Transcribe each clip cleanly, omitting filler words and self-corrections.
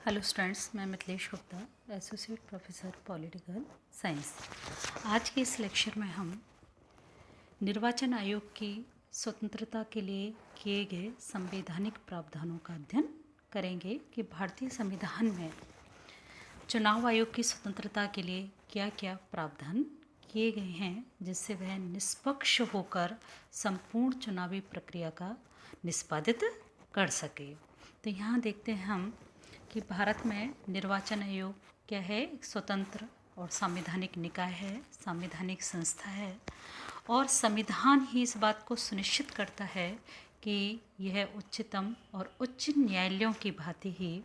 Hello students, मैं Mithilesh Gupta, associate professor political science. आज के इस लेक्चर में हम निर्वाचन आयोग की स्वतंत्रता के लिए किए गए संवैधानिक प्रावधानों का अध्ययन करेंगे कि भारतीय संविधान में चुनाव आयोग की स्वतंत्रता के लिए क्या क्या प्रावधान किए गए हैं जिससे वह निष्पक्ष होकर संपूर्ण चुनावी प्रक्रिया का निष्पादित कर सके। तो यहाँ देखते हैं हम कि भारत में निर्वाचन आयोग क्या है, एक स्वतंत्र और संवैधानिक निकाय है, संवैधानिक संस्था है और संविधान ही इस बात को सुनिश्चित करता है कि यह उच्चतम और उच्च न्यायालयों की भांति ही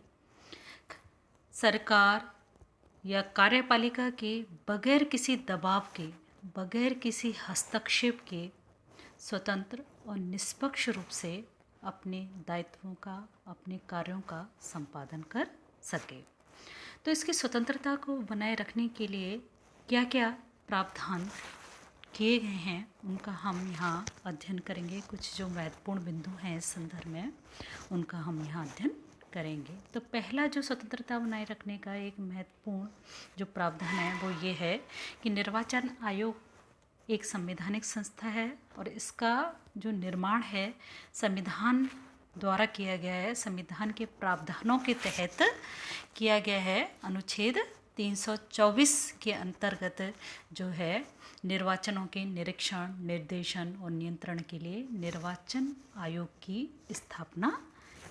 सरकार या कार्यपालिका के बगैर किसी दबाव के, बगैर किसी हस्तक्षेप के स्वतंत्र और निष्पक्ष रूप से अपने दायित्वों का, अपने कार्यों का संपादन कर सके। तो इसकी स्वतंत्रता को बनाए रखने के लिए क्या क्या प्रावधान किए गए हैं उनका हम यहाँ अध्ययन करेंगे। कुछ जो महत्वपूर्ण बिंदु हैं इस संदर्भ में उनका हम यहाँ अध्ययन करेंगे। तो पहला जो स्वतंत्रता बनाए रखने का एक महत्वपूर्ण जो प्रावधान है वो ये है कि निर्वाचन आयोग एक संवैधानिक संस्था है और इसका जो निर्माण है संविधान द्वारा किया गया है, संविधान के प्रावधानों के तहत किया गया है। अनुच्छेद 324 के अंतर्गत जो है निर्वाचनों के निरीक्षण, निर्देशन और नियंत्रण के लिए निर्वाचन आयोग की स्थापना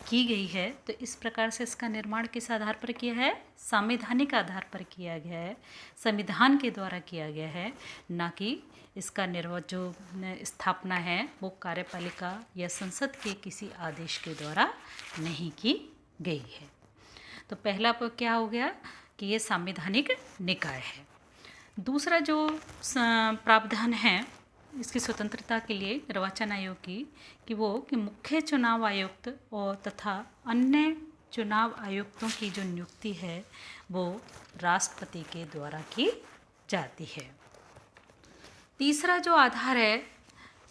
की गई है। तो इस प्रकार से इसका निर्माण किस आधार पर किया है? संवैधानिक आधार पर किया गया है, संविधान के द्वारा किया गया है, ना कि इसका जो स्थापना है वो कार्यपालिका या संसद के किसी आदेश के द्वारा नहीं की गई है। तो पहला क्या हो गया कि ये संवैधानिक निकाय है। दूसरा जो प्रावधान है इसकी स्वतंत्रता के लिए निर्वाचन आयोग की कि मुख्य चुनाव आयुक्त और तथा अन्य चुनाव आयुक्तों की जो नियुक्ति है वो राष्ट्रपति के द्वारा की जाती है। तीसरा जो आधार है,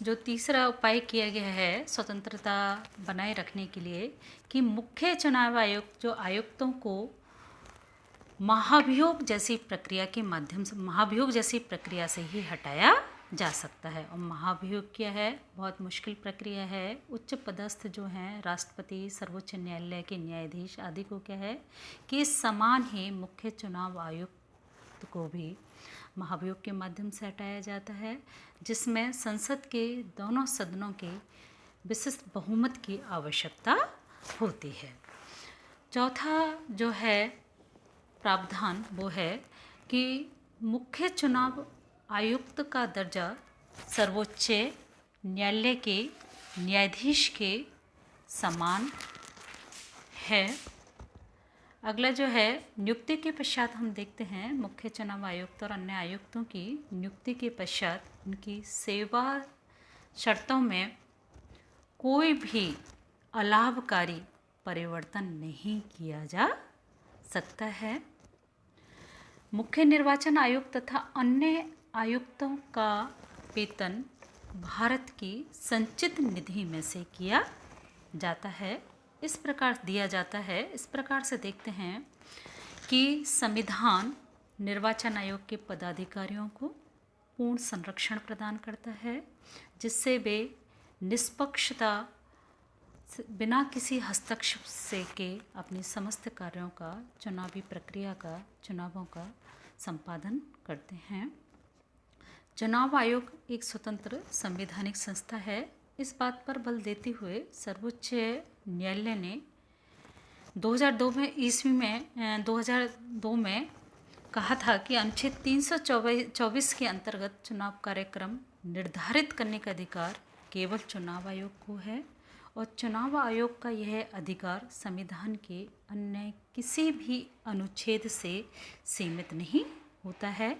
जो तीसरा उपाय किया गया है स्वतंत्रता बनाए रखने के लिए कि मुख्य चुनाव आयुक्त जो आयुक्तों को महाभियोग जैसी प्रक्रिया के माध्यम से, महाभियोग जैसी प्रक्रिया से ही हटाया जा सकता है। और महाभियोग क्या है? बहुत मुश्किल प्रक्रिया है। उच्च पदस्थ जो हैं राष्ट्रपति, सर्वोच्च न्यायालय के न्यायाधीश आदि को क्या है कि समान ही मुख्य चुनाव आयुक्त को भी महाभियोग के माध्यम से हटाया जाता है, जिसमें संसद के दोनों सदनों के विशिष्ट बहुमत की आवश्यकता होती है। चौथा जो है प्रावधान वो है कि मुख्य चुनाव आयुक्त का दर्जा सर्वोच्च न्यायालय के न्यायाधीश के समान है। अगला जो है नियुक्ति के पश्चात हम देखते हैं मुख्य चुनाव आयुक्त और अन्य आयुक्तों की नियुक्ति के पश्चात उनकी सेवा शर्तों में कोई भी अलाभकारी परिवर्तन नहीं किया जा सकता है। मुख्य निर्वाचन आयुक्त तथा अन्य आयुक्तों का वेतन भारत की संचित निधि में से किया जाता है, इस प्रकार दिया जाता है। इस प्रकार से देखते हैं कि संविधान निर्वाचन आयोग के पदाधिकारियों को पूर्ण संरक्षण प्रदान करता है, जिससे वे निष्पक्षता बिना किसी हस्तक्षेप से के अपनी समस्त कार्यों का, चुनावी प्रक्रिया का, चुनावों का संपादन करते हैं। चुनाव आयोग एक स्वतंत्र संवैधानिक संस्था है। इस बात पर बल देते हुए सर्वोच्च न्यायालय ने 2002 में कहा था कि अनुच्छेद 324 के अंतर्गत चुनाव कार्यक्रम निर्धारित करने का अधिकार केवल चुनाव आयोग को है और चुनाव आयोग का यह अधिकार संविधान के अन्य किसी भी अनुच्छेद से सीमित नहीं होता है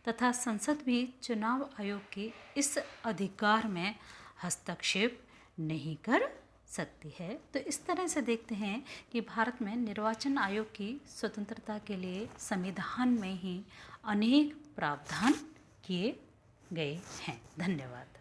तथा संसद भी चुनाव आयोग के इस अधिकार में हस्तक्षेप नहीं कर सकती है। तो इस तरह से देखते हैं कि भारत में निर्वाचन आयोग की स्वतंत्रता के लिए संविधान में ही अनेक प्रावधान किए गए हैं। धन्यवाद।